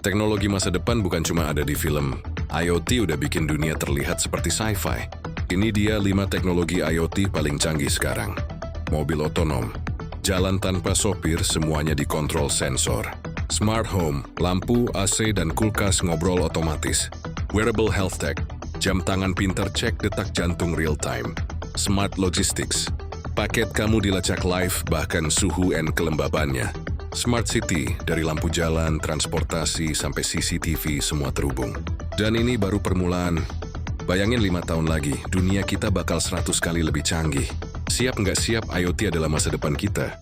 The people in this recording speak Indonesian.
Teknologi masa depan bukan cuma ada di film. IoT udah bikin dunia terlihat seperti sci-fi. Ini dia 5 teknologi IoT paling canggih sekarang. Mobil otonom, jalan tanpa sopir semuanya dikontrol sensor. Smart home, lampu, AC, dan kulkas ngobrol otomatis. Wearable health tech, jam tangan pintar cek detak jantung real time. Smart logistics, paket kamu dilacak live bahkan suhu dan kelembabannya. Smart City, dari lampu jalan, transportasi, sampai CCTV semua terhubung. Dan ini baru permulaan. Bayangin 5 tahun lagi, dunia kita bakal 100 kali lebih canggih. Siap nggak siap, IoT adalah masa depan kita.